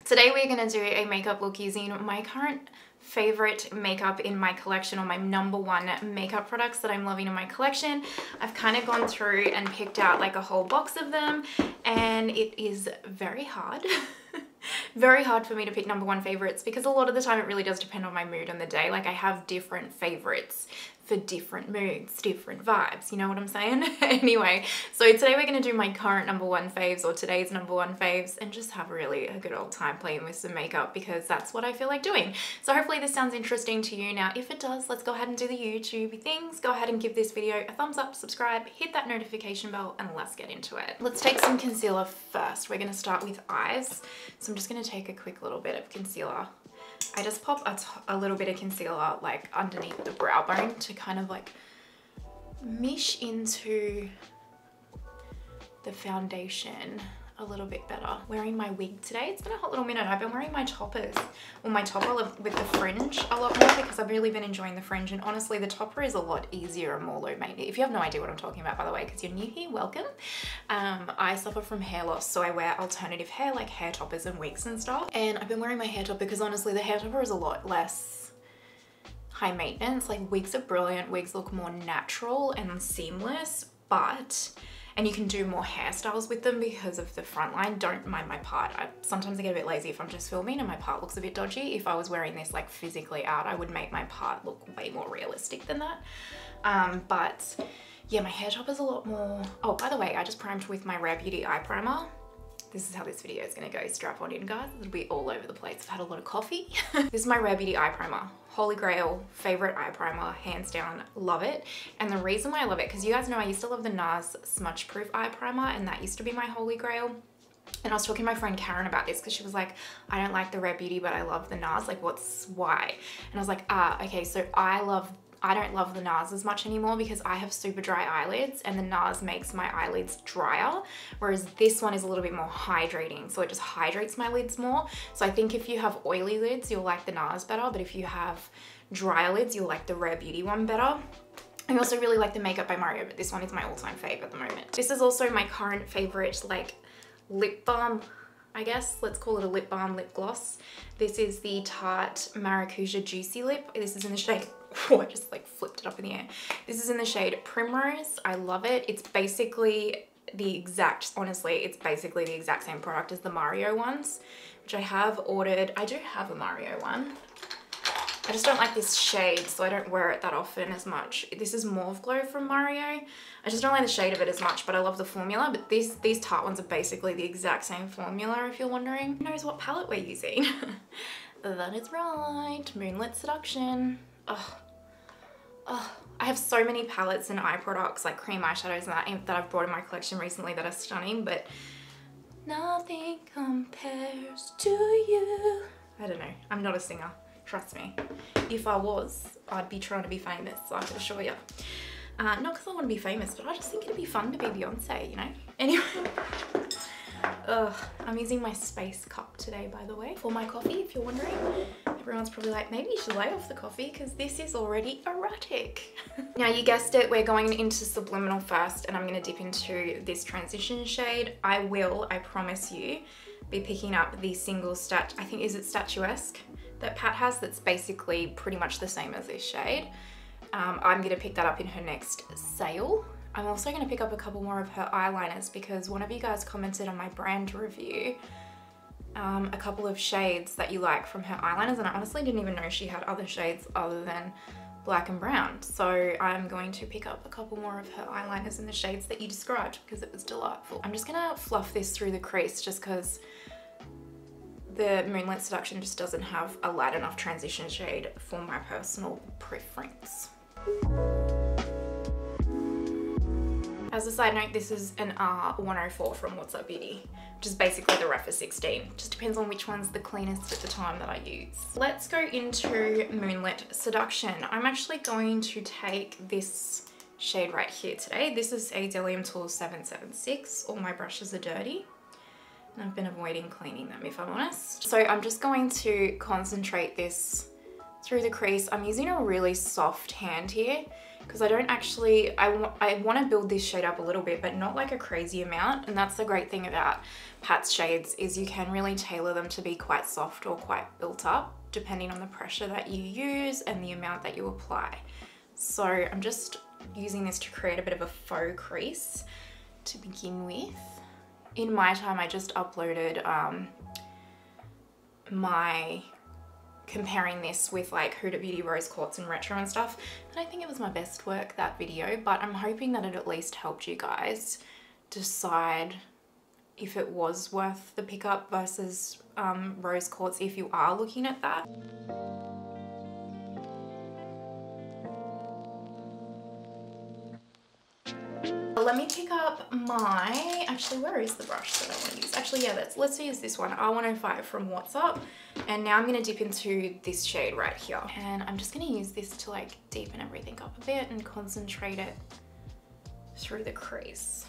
Today we're gonna do a makeup look using my current favorite makeup in my collection, or my #1 makeup products that I'm loving in my collection. I've kind of gone through and picked out like a whole box of them, and it is very hard. Very hard for me to pick #1 favorites, because a lot of the time it really does depend on my mood on the day. Like, I have different favorites for different moods, different vibes, you know what I'm saying? Anyway, so today we're gonna do my current #1 faves, or today's #1 faves, and just have really a good old time playing with some makeup, because that's what I feel like doing. So hopefully this sounds interesting to you. Now, if it does, let's go ahead and do the YouTube things. Go ahead and give this video a thumbs up, subscribe, hit that notification bell, and let's get into it. Let's take some concealer first. We're gonna start with eyes. So I'm just gonna take a quick little bit of concealer. I just pop a little bit of concealer like underneath the brow bone to kind of like mesh into the foundation a little bit better. Wearing my wig today. It's been a hot little minute. I've been wearing my toppers, or my topper with the fringe a lot more, because I've really been enjoying the fringe, and honestly the topper is a lot easier and more low maintenance. If you have no idea what I'm talking about, by the way, because you're new here, welcome. I suffer from hair loss, so I wear alternative hair like hair toppers and wigs and stuff, and I've been wearing my hair topper because honestly the hair topper is a lot less high maintenance. Like, wigs are brilliant, wigs look more natural and seamless, and you can do more hairstyles with them because of the front line. Don't mind my part. Sometimes I get a bit lazy if I'm just filming and my part looks a bit dodgy. If I was wearing this like physically out, I would make my part look way more realistic than that. But yeah, my hair top is a lot more. Oh, by the way, I just primed with my Rare Beauty eye primer. This is how this video is gonna go. Strap on in, guys. It'll be all over the place. I've had a lot of coffee. This is my Rare Beauty eye primer. Holy grail, favorite eye primer, hands down, love it. And the reason why I love it, because you guys know I used to love the NARS Smudge Proof eye primer, and that used to be my holy grail. And I was talking to my friend Karen about this, because she was like, I don't like the Rare Beauty, but I love the NARS. Like, why? And I was like, okay, so I don't love the NARS as much anymore because I have super dry eyelids, and the NARS makes my eyelids drier, whereas this one is a little bit more hydrating, so it just hydrates my lids more. So I think if you have oily lids, you'll like the NARS better, but if you have drier lids, you'll like the Rare Beauty one better. I also really like the Makeup by Mario, but this one is my all-time fave at the moment. This is also my current favorite, like, lip balm, I guess. Let's call it a lip balm lip gloss. This is the Tarte Maracuja Juicy Lip. This is in the shade, oh, I just like flipped it up in the air. This is in the shade Primrose. I love it. It's basically the exact, honestly, it's basically the exact same product as the Mario ones, which I have ordered. I do have a Mario one. I just don't like this shade, so I don't wear it that often as much. This is Mauve Glow from Mario. I just don't like the shade of it as much, but I love the formula. But these Tarte ones are basically the exact same formula, if you're wondering. Who knows what palette we're using? That is right, Moonlit Seduction. Oh, I have so many palettes and eye products, like cream eyeshadows and that I've brought in my collection recently that are stunning, but nothing compares to you. I don't know, I'm not a singer. Trust me. If I was, I'd be trying to be famous, I can assure you. Not because I want to be famous, but I just think it'd be fun to be Beyonce, you know? Anyway. I'm using my Space cup today, by the way, for my coffee, if you're wondering. Everyone's probably like, maybe you should lay off the coffee because this is already erratic. Now, you guessed it, we're going into Subliminal first, and I'm going to dip into this transition shade. I promise you, be picking up the single I think, is it Statuesque? That Pat has, that's basically pretty much the same as this shade. I'm gonna pick that up in her next sale. I'm also gonna pick up a couple more of her eyeliners, because one of you guys commented on my brand review a couple of shades that you like from her eyeliners, and I honestly didn't even know she had other shades other than black and brown. So I'm going to pick up a couple more of her eyeliners in the shades that you described, because it was delightful. I'm just gonna fluff this through the crease, just because the Moonlit Seduction just doesn't have a light enough transition shade for my personal preference. As a side note, this is an R104 from What's Up Beauty, which is basically the Refa 16. Just depends on which one's the cleanest at the time that I use. Let's go into Moonlit Seduction. I'm actually going to take this shade right here today. This is a Delium Tool 776. All my brushes are dirty, and I've been avoiding cleaning them, if I'm honest. So I'm just going to concentrate this through the crease. I'm using a really soft hand here. because I don't actually, I want to build this shade up a little bit, but not like a crazy amount. And that's the great thing about Pat's shades, is you can really tailor them to be quite soft or quite built up, depending on the pressure that you use and the amount that you apply. So I'm just using this to create a bit of a faux crease to begin with. In my time, I just uploaded my comparing this with like Huda Beauty Rose Quartz and Retro and stuff. And I think it was my best work, that video, but I'm hoping that it at least helped you guys decide if it was worth the pickup versus Rose Quartz if you are looking at that. Let me pick up my, actually where is the brush that I want to use? Actually, yeah, let's use this one, R105 from What's Up. And now I'm going to dip into this shade right here. And I'm just going to use this to like deepen everything up a bit and concentrate it through the crease.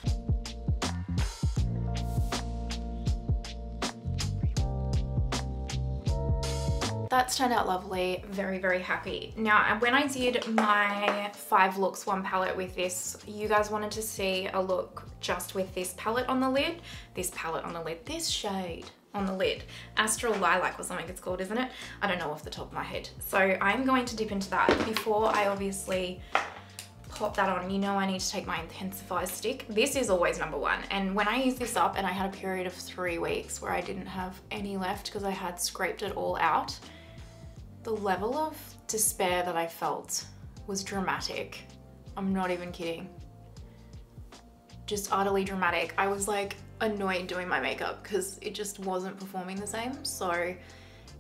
That's turned out lovely. Very, very happy. Now, when I did my 5 looks 1 palette with this, you guys wanted to see a look just with this palette on the lid, this shade on the lid. Astral Lilac or something it's called, isn't it? I don't know off the top of my head. So I'm going to dip into that before I obviously pop that on. You know I need to take my Intensify stick. This is always number 1. And when I use this up, and I had a period of 3 weeks where I didn't have any left because I had scraped it all out, the level of despair that I felt was dramatic. I'm not even kidding. Just utterly dramatic. I was like annoyed doing my makeup because it just wasn't performing the same. So,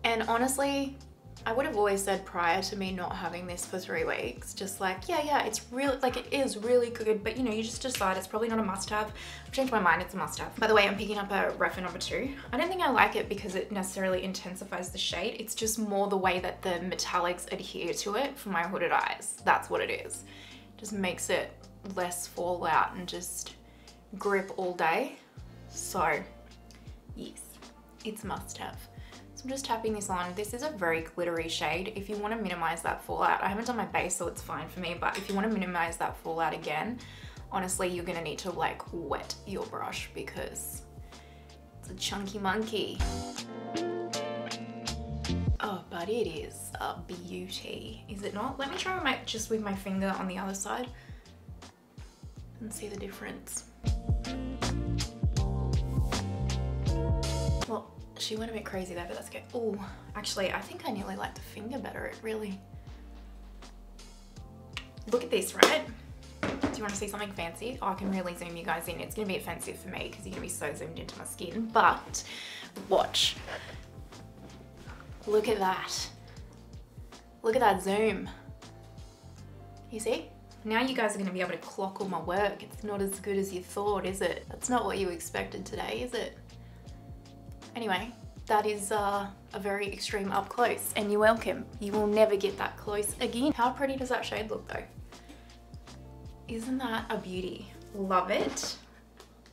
and honestly, I would have always said prior to me not having this for 3 weeks, just like, yeah, it's really, like it is really good, but you know, you just decide it's probably not a must-have. I've changed my mind, it's a must-have. By the way, I'm picking up a Refa number 2. I don't think I like it because it necessarily intensifies the shade. It's just more the way that the metallics adhere to it for my hooded eyes. That's what it is. Just makes it less fallout and just grip all day. So yes, it's a must-have. So I'm just tapping this on. This is a very glittery shade. If you want to minimize that fallout, I haven't done my base, so it's fine for me, but if you want to minimize that fallout again, honestly, you're going to need to like wet your brush because it's a chunky monkey. Oh, but it is a beauty, is it not? Let me try just with my finger on the other side and see the difference. Well, she went a bit crazy there, but that's okay. Oh, actually, I think I nearly like the finger better. It really... Look at this, right? Do you want to see something fancy? Oh, I can really zoom you guys in. It's going to be offensive for me because you're going to be so zoomed into my skin, but watch. Look at that. Look at that zoom. You see? Now you guys are going to be able to clock all my work. It's not as good as you thought, is it? That's not what you expected today, is it? Anyway, that is a very extreme up close, and you're welcome. You will never get that close again. How pretty does that shade look though? Isn't that a beauty? Love it.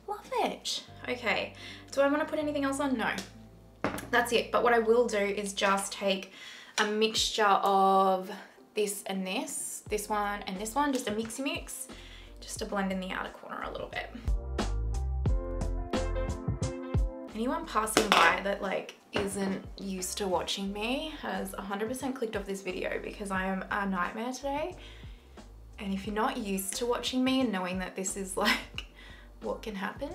Love it. Okay, do I want to put anything else on? No. That's it. But what I will do is just take a mixture of this and this one and this one, just a mixy mix, just to blend in the outer corner a little bit. Anyone passing by that like isn't used to watching me has 100% clicked off this video because I am a nightmare today. And if you're not used to watching me and knowing that this is like what can happen,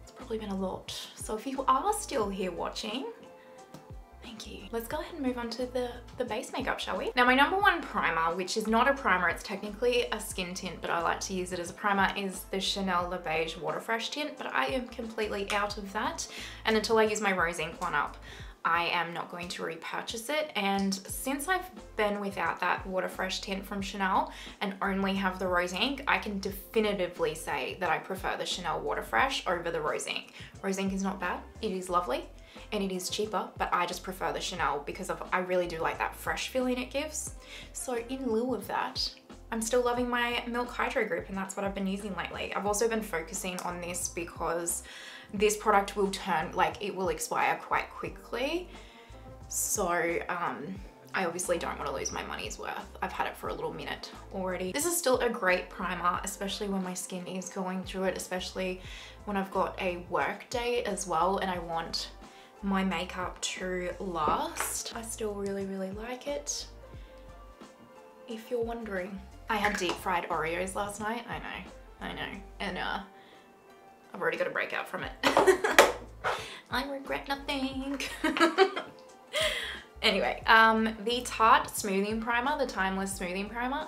it's probably been a lot. So if you are still here watching, thank you. Let's go ahead and move on to the base makeup, shall we? Now my number 1 primer, which is not a primer, it's technically a skin tint, but I like to use it as a primer, is the Chanel Le Beige Water Fresh tint, but I am completely out of that. And until I use my Rose Ink one up, I am not going to repurchase it. And since I've been without that Water Fresh tint from Chanel and only have the Rose Ink, I can definitively say that I prefer the Chanel Water Fresh over the Rose Ink. Rose Ink is not bad, it is lovely. And it is cheaper, but I just prefer the Chanel because I really do like that fresh feeling it gives. So in lieu of that, I'm still loving my Milk Hydro Grip, and that's what I've been using lately. I've also been focusing on this because this product will turn, like it will expire quite quickly. So I obviously don't want to lose my money's worth. I've had it for a little minute already. This is still a great primer, especially when my skin is going through it, especially when I've got a work day as well and I want my makeup to last. I still really, really like it, if you're wondering. I had deep fried Oreos last night. I know. And I've already got a breakout from it. I regret nothing. Anyway, the Tarte Smoothing Primer, the Timeless Smoothing Primer,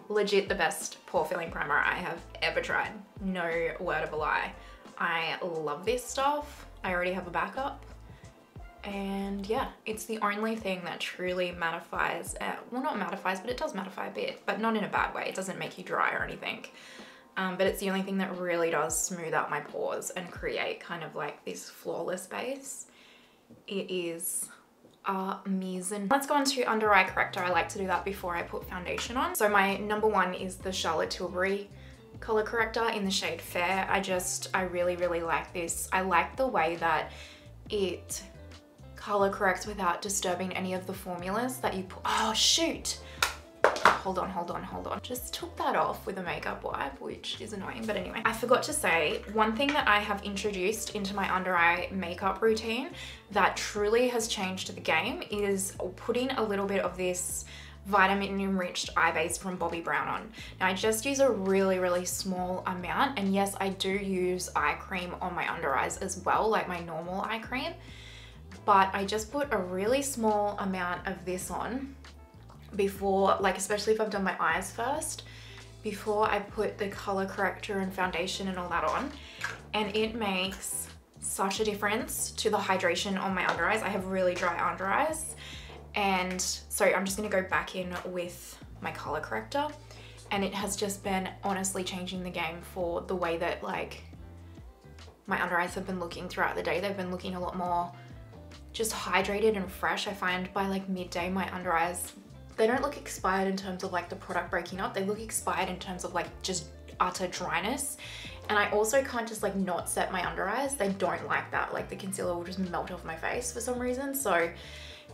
legit the best pore filling primer I have ever tried. No word of a lie. I love this stuff. I already have a backup. And yeah, it's the only thing that truly mattifies, well not mattifies, but it does mattify a bit, but not in a bad way. It doesn't make you dry or anything. But it's the only thing that really does smooth out my pores and create kind of like this flawless base. It is amazing. Let's go on to under eye corrector. I like to do that before I put foundation on. So my number one is the Charlotte Tilbury color corrector in the shade Fair. I really, really like this. I like the way that it color corrects without disturbing any of the formulas that you put. Oh shoot. Hold on. Just took that off with a makeup wipe, which is annoying, but anyway. I forgot to say, one thing that I have introduced into my under eye makeup routine that truly has changed the game is putting a little bit of this vitamin enriched eye base from Bobbi Brown on. Now I just use a really, really small amount, and yes, I do use eye cream on my under eyes as well, like my normal eye cream, but I just put a really small amount of this on before, like especially if I've done my eyes first, before I put the color corrector and foundation and all that on, and it makes such a difference to the hydration on my under eyes. I have really dry under eyes, and so I'm just gonna go back in with my color corrector, and it has just been honestly changing the game for the way that like my under eyes have been looking throughout the day. They've been looking a lot more just hydrated and fresh. I find by like midday my under eyes, they don't look expired in terms of like the product breaking up. They look expired in terms of like just utter dryness. And I also can't just like not set my under eyes. They don't like that. Like the concealer will just melt off my face for some reason. So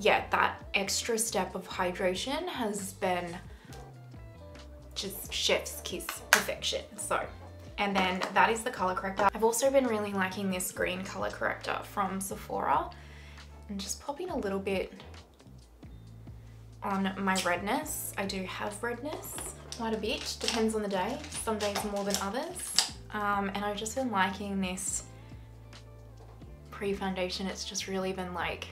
yeah, that extra step of hydration has been just chef's kiss perfection. So, and then that is the color corrector. I've also been really liking this green color corrector from Sephora, and just popping a little bit on my redness. I do have redness quite a bit, depends on the day, some days more than others. And I've just been liking this pre-foundation. It's just really been like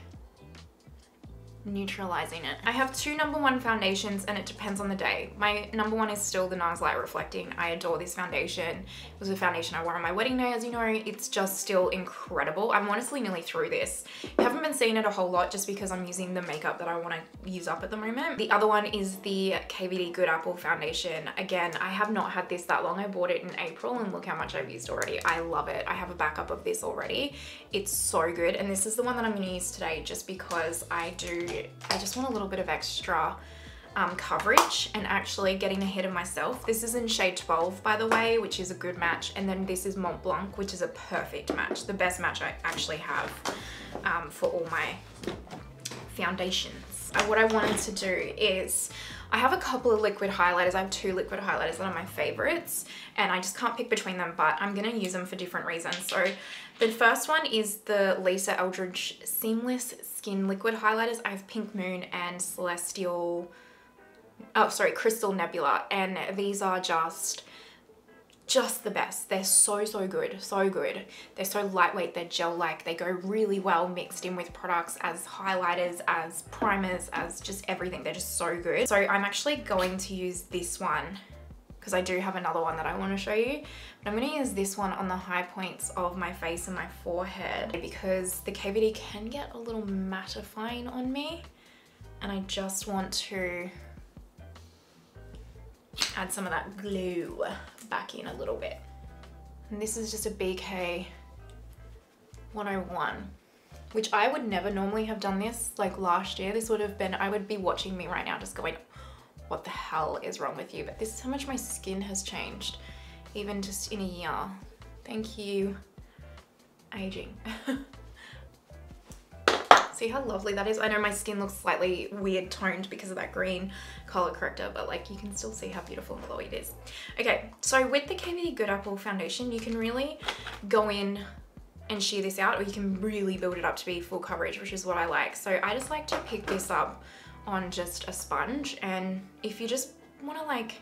neutralizing it. I have two number one foundations, and it depends on the day. My number one is still the NARS Light Reflecting. I adore this foundation. It was a foundation I wore on my wedding day, as you know. It's just still incredible. I'm honestly nearly through this. I haven't been seeing it a whole lot just because I'm using the makeup that I want to use up at the moment. The other one is the KVD Good Apple foundation. Again, I have not had this that long. I bought it in April and look how much I've used already. I love it. I have a backup of this already. It's so good, and this is the one that I'm going to use today just because I just want a little bit of extra coverage and actually getting ahead of myself. This is in shade 12, by the way, which is a good match. And then this is Mont Blanc, which is a perfect match. The best match I actually have for all my foundations. What I wanted to do is, I have a couple of liquid highlighters. I have two liquid highlighters that are my favorites, and I just can't pick between them, but I'm gonna use them for different reasons. So the first one is the Lisa Eldridge Seamless Skin Liquid Highlighters. I have Pink Moon and Crystal Nebula, and these are just the best. They're so good, so good. They're so lightweight, they're gel-like, they go really well mixed in with products as highlighters, as primers, as just everything. They're just so good. So I'm actually going to use this one because I do have another one that I want to show you. But I'm going to use this one on the high points of my face and my forehead because the KVD can get a little mattifying on me, and I just want to add some of that glue back in a little bit. And this is just a BK 101, which I would never normally have done this like last year. This would have been, I would be watching me right now just going, what the hell is wrong with you? But this is how much my skin has changed, even just in a year. Thank you, aging. See how lovely that is? I know my skin looks slightly weird toned because of that green color corrector, but like you can still see how beautiful and glowy it is. Okay, so with the KVD Good Apple foundation, you can really go in and sheer this out, or you can really build it up to be full coverage, which is what I like. So I just like to pick this up on just a sponge, and if you just want to like,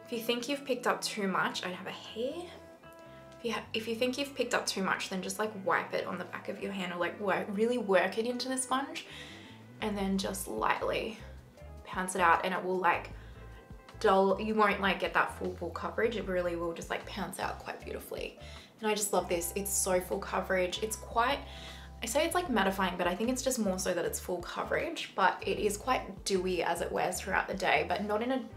if you think you've picked up too much, I have a hair. If you think you've picked up too much, then just like wipe it on the back of your hand, or like really work it into the sponge, and then just lightly pounce it out, and it will like dull. You won't like get that full coverage. It really will just like pounce out quite beautifully. And I just love this. It's so full coverage. It's quite, I say it's like mattifying, but I think it's just more so that it's full coverage, but it is quite dewy as it wears throughout the day, but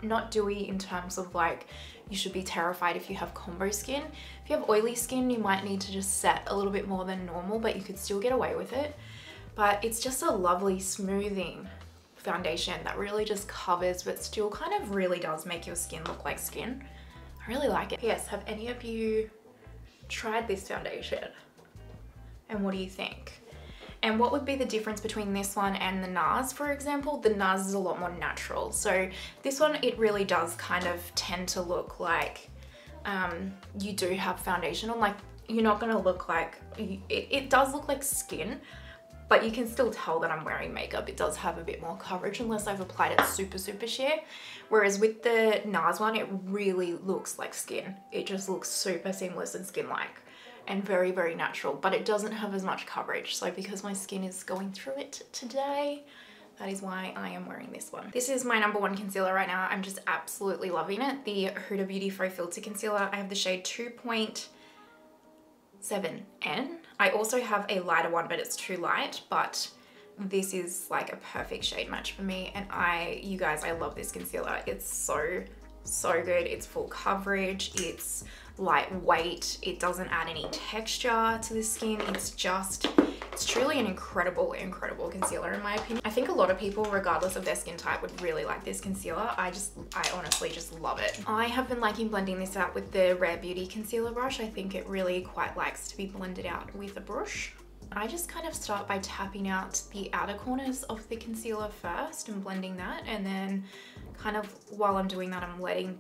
not dewy in terms of like, you should be terrified if you have combo skin. If you have oily skin, you might need to just set a little bit more than normal, but you could still get away with it. But it's just a lovely smoothing foundation that really just covers, but still kind of really does make your skin look like skin. I really like it. Yes, have any of you tried this foundation? And what do you think? And what would be the difference between this one and the NARS, for example? The NARS is a lot more natural. So this one, it really does kind of tend to look like you do have foundation on. Like, you're not gonna look like, it does look like skin, but you can still tell that I'm wearing makeup. It does have a bit more coverage unless I've applied it super sheer. Whereas with the NARS one, it really looks like skin. It just looks super seamless and skin-like, and very natural, but it doesn't have as much coverage. So because my skin is going through it today, that is why I am wearing this one. This is my #1 concealer right now. I'm just absolutely loving it. The Huda Beauty Faux Filter Concealer. I have the shade 2.7N. I also have a lighter one, but it's too light, but this is like a perfect shade match for me. And you guys, I love this concealer. It's so good. It's full coverage. It's lightweight. It doesn't add any texture to the skin. It's truly an incredible concealer in my opinion. I think a lot of people, regardless of their skin type, would really like this concealer. I honestly just love it. I have been liking blending this out with the Rare Beauty concealer brush. I think it really quite likes to be blended out with a brush. I just kind of start by tapping out the outer corners of the concealer first and blending that, and then kind of while I'm doing that, I'm letting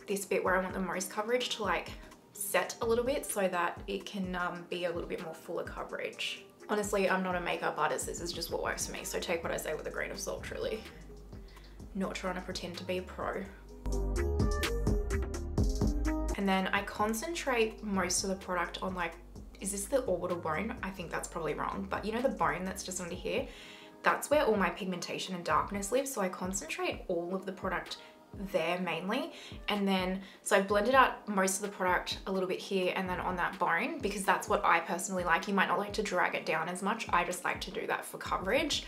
this bit where I want the most coverage to like set a little bit so that it can be a little bit more fuller coverage. Honestly, I'm not a makeup artist. This is just what works for me. So take what I say with a grain of salt, truly. Not trying to pretend to be a pro. And then I concentrate most of the product on like, is this the orbital bone? I think that's probably wrong, but you know the bone that's just under here? That's where all my pigmentation and darkness lives. So I concentrate all of the product there mainly, and then so I've blended out most of the product a little bit here and then on that bone, because that's what I personally like. You might not like to drag it down as much. I just like to do that for coverage.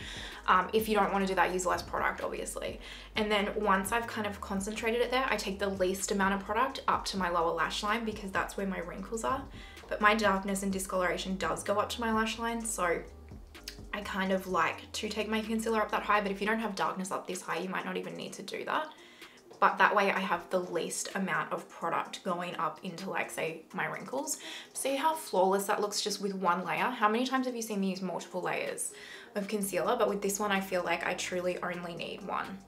If you don't want to do that, use less product obviously. And then once I've kind of concentrated it there, I take the least amount of product up to my lower lash line, because that's where my wrinkles are. But my darkness and discoloration does go up to my lash line, so I kind of like to take my concealer up that high. But if you don't have darkness up this high, you might not even need to do that. But that way I have the least amount of product going up into like, say, my wrinkles. See how flawless that looks just with one layer? How many times have you seen me use multiple layers of concealer? But with this one, I feel like I truly only need one,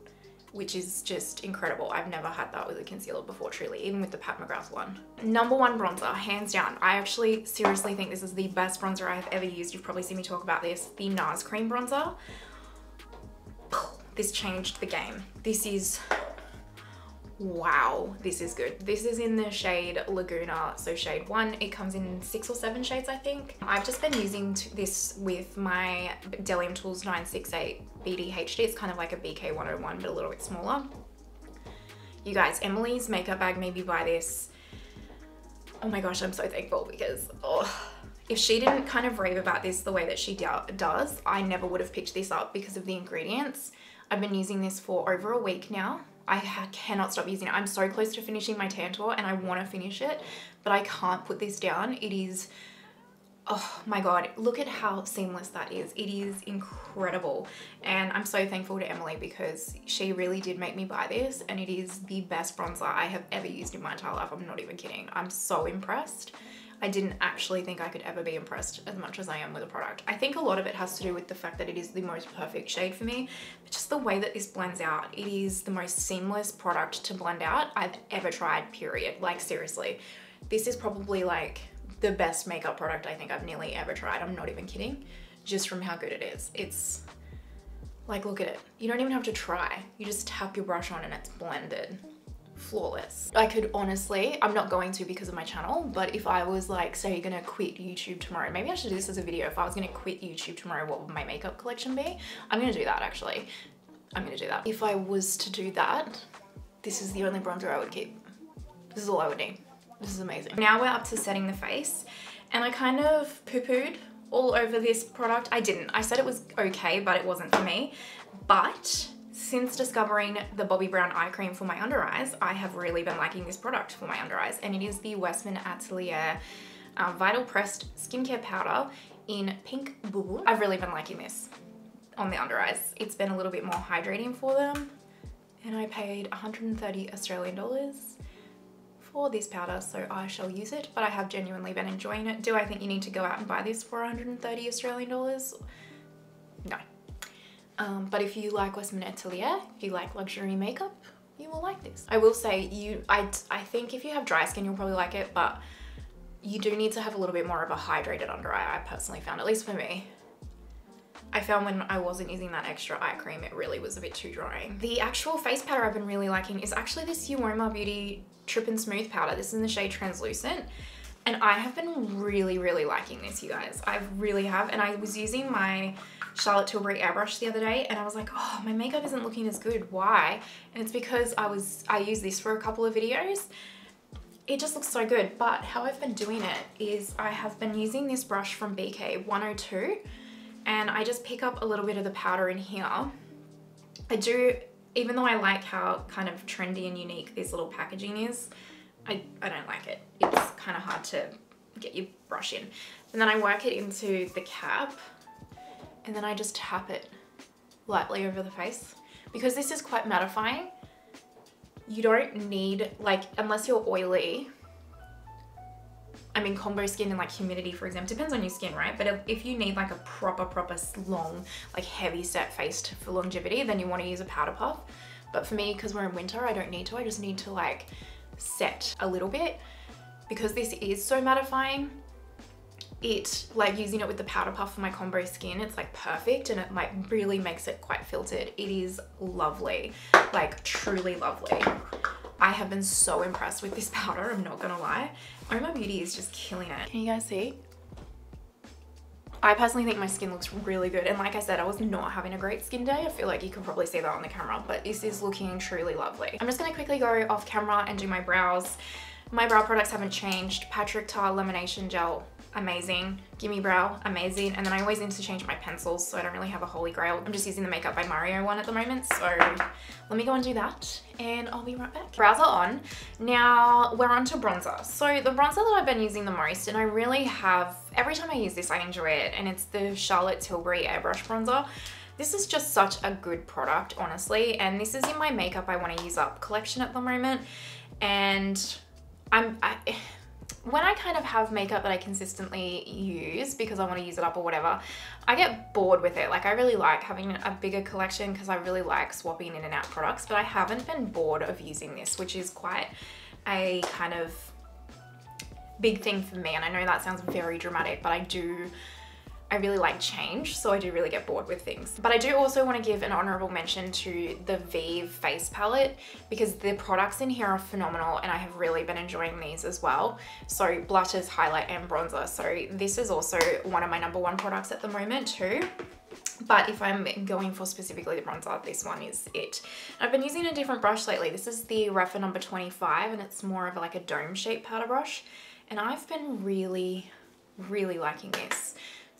which is just incredible. I've never had that with a concealer before, truly, even with the Pat McGrath one. #1 bronzer, hands down. I actually seriously think this is the best bronzer I have ever used. You've probably seen me talk about this, the NARS Cream Bronzer. This changed the game. This is, wow, this is good. This is in the shade Laguna, so shade 1. It comes in 6 or 7 shades, I think. I've just been using this with my Delium Tools 968 BD-HD. It's kind of like a BK 101, but a little bit smaller. You guys, Emily's makeup bag made me buy this. Oh my gosh, I'm so thankful, because if she didn't kind of rave about this the way that she does, I never would have picked this up because of the ingredients. I've been using this for over a week now. I cannot stop using it. I'm so close to finishing my Tantour and I want to finish it, but I can't put this down. It is, oh my God, look at how seamless that is. It is incredible. And I'm so thankful to Emily, because she really did make me buy this, and it is the best bronzer I have ever used in my entire life. I'm not even kidding. I'm so impressed. I didn't actually think I could ever be impressed as much as I am with a product. I think a lot of it has to do with the fact that it is the most perfect shade for me, but just the way that this blends out, it is the most seamless product to blend out I've ever tried, period. Like seriously, this is probably like the best makeup product I think I've nearly ever tried. I'm not even kidding, just from how good it is. It's like, look at it. You don't even have to try. You just tap your brush on and it's blended. Flawless. I could honestly, I'm not going to because of my channel, but if I was like, say you're gonna quit YouTube tomorrow, maybe I should do this as a video. If I was gonna quit YouTube tomorrow, what would my makeup collection be? I'm gonna do that actually. I'm gonna do that. If I was to do that, this is the only bronzer I would keep. This is all I would need. This is amazing. Now we're up to setting the face, and I kind of poo-pooed all over this product. I didn't. I said it was okay, but it wasn't for me. But since discovering the Bobbi Brown eye cream for my under eyes, I have really been liking this product for my under eyes, and it is the Westman Atelier Vital Pressed Skincare Powder in Pink Boo. I've really been liking this on the under eyes. It's been a little bit more hydrating for them, and I paid 130 Australian dollars for this powder, so I shall use it, but I have genuinely been enjoying it. Do I think you need to go out and buy this for 130 Australian dollars? No. But if you like Westman Atelier, if you like luxury makeup, you will like this. I will say I think if you have dry skin, you'll probably like it, but you do need to have a little bit more of a hydrated under eye, I personally found, at least for me. I found when I wasn't using that extra eye cream, it really was a bit too drying. The actual face powder I've been really liking is actually this Uoma Beauty Trip and Smooth powder. This is in the shade Translucent, and I have been really, really liking this, you guys. I really have, and I was using my Charlotte Tilbury airbrush the other day, and I was like, oh, my makeup isn't looking as good. Why? And it's because I used this for a couple of videos. It just looks so good, but how I've been doing it is I have been using this brush from BK 102, and I just pick up a little bit of the powder in here. I do, even though I like how kind of trendy and unique this little packaging is, I don't like it. It's kind of hard to get your brush in. And then I work it into the cap, and then I just tap it lightly over the face. Because this is quite mattifying, you don't need, like, unless you're oily, I mean, combo skin and like humidity, for example, depends on your skin, right? But if you need like a proper long, like heavy set face for longevity, then you want to use a powder puff. But for me, because we're in winter, I don't need to. I just need to like set a little bit. Because this is so mattifying, it, like using it with the powder puff for my combo skin, it's like perfect, and it like really makes it quite filtered. It is lovely, like truly lovely. I have been so impressed with this powder, I'm not gonna lie. Uoma Beauty is just killing it. Can you guys see? I personally think my skin looks really good, and like I said, I was not having a great skin day. I feel like you can probably see that on the camera, but this is looking truly lovely. I'm just gonna quickly go off camera and do my brows. My brow products haven't changed. Patrick Ta Lamination Gel, amazing. Gimme Brow, amazing. And then I always interchange my pencils, so I don't really have a holy grail. I'm just using the Makeup by Mario one at the moment, so let me go and do that, and I'll be right back. Brows are on. Now we're on to bronzer. So the bronzer that I've been using the most, and I really have, every time I use this I enjoy it, and it's the Charlotte Tilbury Airbrush Bronzer. This is just such a good product, honestly, and this is in my Makeup I Want to Use Up collection at the moment. And when I kind of have makeup that I consistently use because I want to use it up or whatever, I get bored with it. Like, I really like having a bigger collection because I really like swapping in and out products, but I haven't been bored of using this, which is quite a kind of big thing for me. And I know that sounds very dramatic, but I really like change, so I do really get bored with things. But I do also want to give an honorable mention to the Vive face palette, because the products in here are phenomenal, and I have really been enjoying these as well. So blushes, highlight, and bronzer. So this is also one of my #1 products at the moment too. But if I'm going for specifically the bronzer, this one is it. I've been using a different brush lately. This is the Rephr number 25, and it's more of like a dome shaped powder brush. And I've been really, really liking this.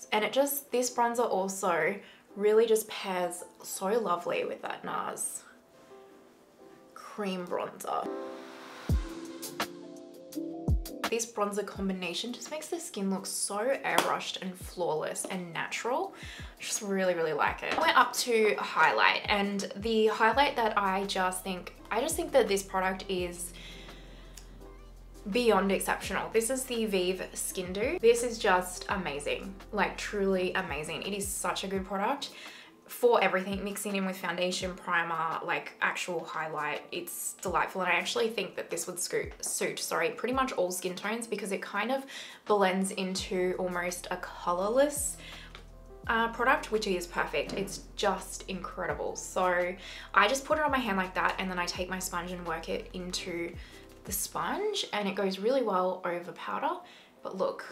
And this bronzer also really just pairs so lovely with that NARS cream bronzer. This bronzer combination just makes the skin look so airbrushed and flawless and natural. I just really, really like it. We're up to highlight, and the highlight that I just think that this product is beyond exceptional. This is the Vive Skin Dew. This is just amazing, like truly amazing. It is such a good product for everything, mixing in with foundation, primer, like actual highlight. It's delightful, and I actually think that this would suit pretty much all skin tones, because it kind of blends into almost a colorless product, which is perfect. It's just incredible. So I just put it on my hand like that, and then I take my sponge and work it into the sponge, and it goes really well over powder. But look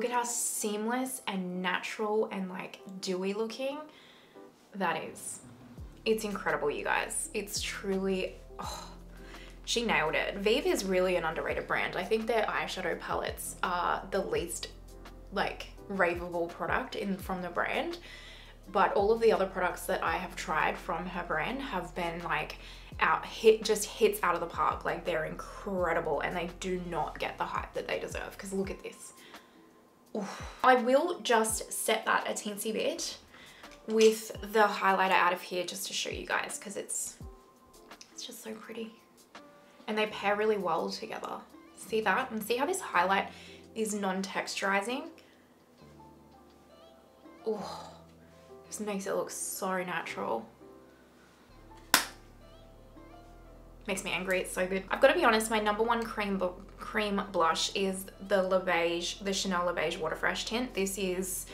at how seamless and natural and like dewy looking that is. It's incredible, you guys. It's truly, oh, she nailed it. Vive is really an underrated brand. I think their eyeshadow palettes are the least like raveable product from the brand, but all of the other products that I have tried from her brand have been like just hits out of the park. Like, they're incredible, and they do not get the hype that they deserve, because look at this. Oof. I will just set that a teensy bit with the highlighter out of here just to show you guys, because it's just so pretty, and they pair really well together. See that? And see how this highlight is non-texturizing? Oh, just makes it look so natural. Makes me angry, it's so good. I've got to be honest, my number one cream blush is the Chanel Le Beige Water Fresh tint. This is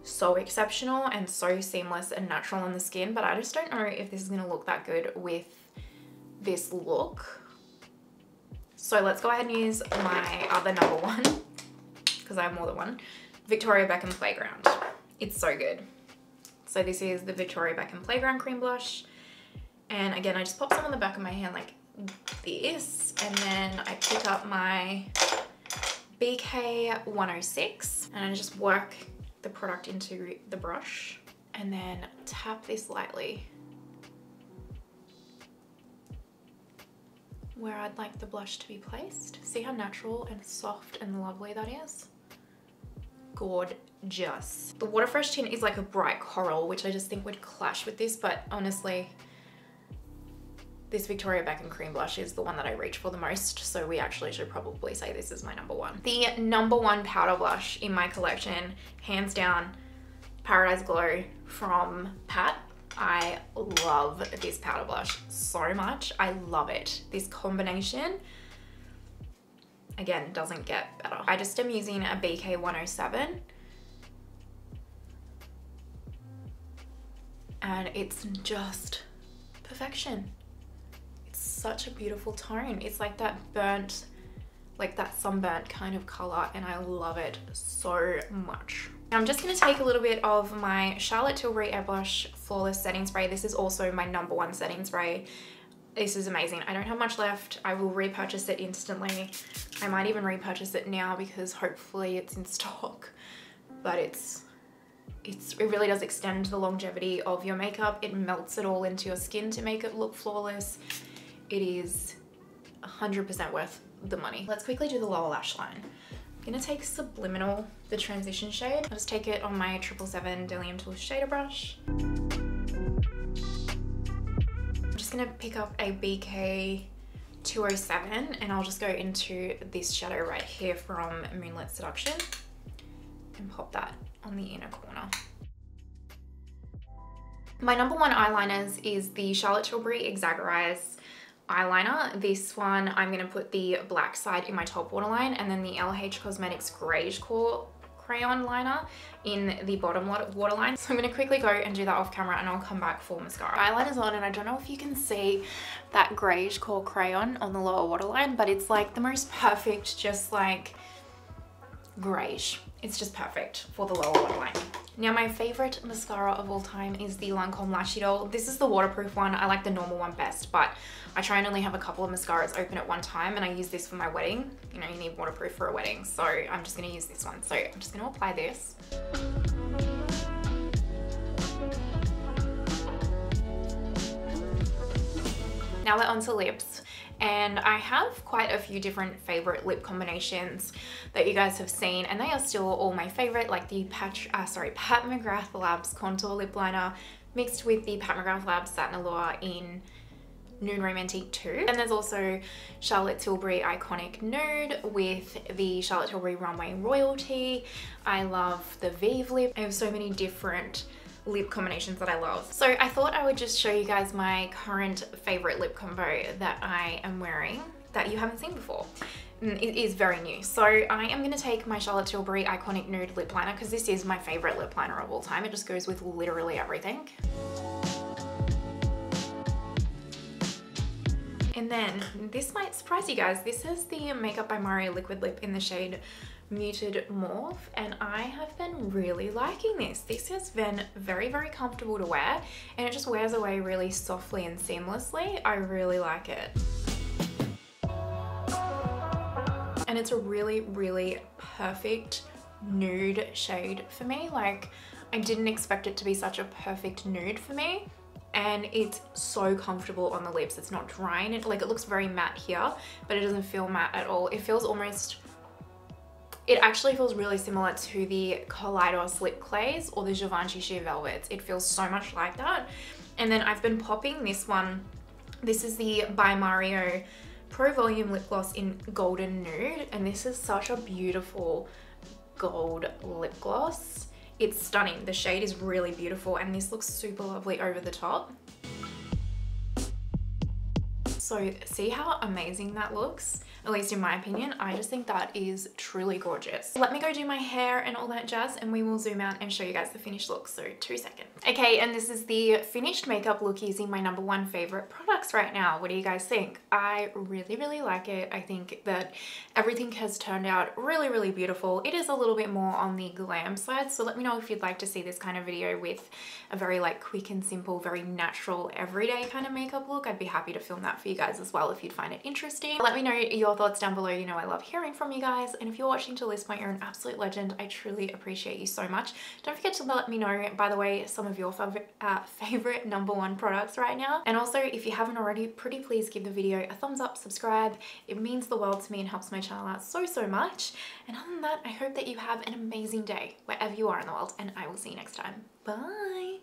so exceptional and so seamless and natural on the skin, but I just don't know if this is going to look that good with this look. So let's go ahead and use my other number one, because I have more than one, Victoria Beckham Playground. It's so good. So this is the Victoria Beckham Playground Cream Blush. And again, I just pop some on the back of my hand like this, and then I pick up my BK 106 and I just work the product into the brush, and then tap this lightly where I'd like the blush to be placed. See how natural and soft and lovely that is? Gorgeous. The Water Fresh tint is like a bright coral, which I just think would clash with this, but honestly, this Victoria Beckham cream blush is the one that I reach for the most, so we actually should probably say this is my number one. The number one powder blush in my collection, hands down, Paradise Glow from Pat. I love this powder blush so much. I love it. This combination, again, doesn't get better. I just am using a BK 107. And it's just perfection. Such a beautiful tone. It's like that burnt, like that sunburnt kind of color, and I love it so much. Now I'm just going to take a little bit of my Charlotte Tilbury Airbrush Flawless Setting Spray. This is also my number one setting spray. This is amazing. I don't have much left. I will repurchase it instantly. I might even repurchase it now because hopefully it's in stock, but it really does extend the longevity of your makeup. It melts it all into your skin to make it look flawless. It is 100% worth the money. Let's quickly do the lower lash line. I'm gonna take Subliminal, the transition shade. I'll just take it on my 777 Delium Tools shader brush. I'm just gonna pick up a BK 207 and I'll just go into this shadow right here from Moonlit Seduction and pop that on the inner corner. My number one eyeliners is the Charlotte Tilbury Exaggerrise eyeliner. This one, I'm going to put the black side in my top waterline, and then the LH Cosmetics Greige Core Crayon Liner in the bottom waterline. So I'm going to quickly go and do that off camera, and I'll come back for mascara. Eyeliner's on, and I don't know if you can see that Greige Core Crayon on the lower waterline, but it's like the most perfect, just like greige. It's just perfect for the lower waterline. Now my favorite mascara of all time is the Lancome Lashy Doll. This is the waterproof one. I like the normal one best, but I try and only have a couple of mascaras open at one time, and I use this for my wedding. You know, you need waterproof for a wedding, so I'm just gonna use this one. So I'm just gonna apply this. Now we're onto lips. And I have quite a few different favorite lip combinations that you guys have seen, and they are still all my favorite, like the Pat McGrath Labs Contour Lip Liner mixed with the Pat McGrath Labs Satin Allure in Nude Romantique 2. And there's also Charlotte Tilbury Iconic Nude with the Charlotte Tilbury Runway Royalty. I love the Vive lip. I have so many different lip combinations that I love. So I thought I would just show you guys my current favorite lip combo that I am wearing that you haven't seen before. It is very new. So I am going to take my Charlotte Tilbury Iconic Nude Lip Liner because this is my favorite lip liner of all time. It just goes with literally everything. And then this might surprise you guys. This is the Makeup by Mario Liquid Lip in the shade Muted Mauve, and I have been really liking this. This has been very, very comfortable to wear, and it just wears away really softly and seamlessly. I really like it. And it's a really, really perfect nude shade for me. Like, I didn't expect it to be such a perfect nude for me. And it's so comfortable on the lips. It's not drying. It looks very matte here, but it doesn't feel matte at all. It feels almost, it actually feels really similar to the Kaleidos Lip Glaze or the Givenchy Sheer Velvets. It feels so much like that. And then I've been popping this one. This is the By Mario Pro Volume Lip Gloss in Golden Nude, and this is such a beautiful gold lip gloss. It's stunning. The shade is really beautiful, and this looks super lovely over the top. So see how amazing that looks? At least in my opinion. I just think that is truly gorgeous. Let me go do my hair and all that jazz, and we will zoom out and show you guys the finished look. So 2 seconds. Okay, and this is the finished makeup look using my #1 favorite products right now. What do you guys think? I really, really like it. I think that everything has turned out really, really beautiful. It is a little bit more on the glam side, so let me know if you'd like to see this kind of video with a very quick and simple, very natural, everyday kind of makeup look. I'd be happy to film that for you guys as well if you'd find it interesting. Let me know your thoughts down below. You know I love hearing from you guys, and if you're watching to this point, you're an absolute legend. I truly appreciate you so much. Don't forget to let me know, by the way, some of your favorite #1 products right now. And also, if you haven't already, pretty please give the video a thumbs up, subscribe. It means the world to me and helps my channel out so, so much. And other than that, I hope that you have an amazing day wherever you are in the world, and I will see you next time. Bye.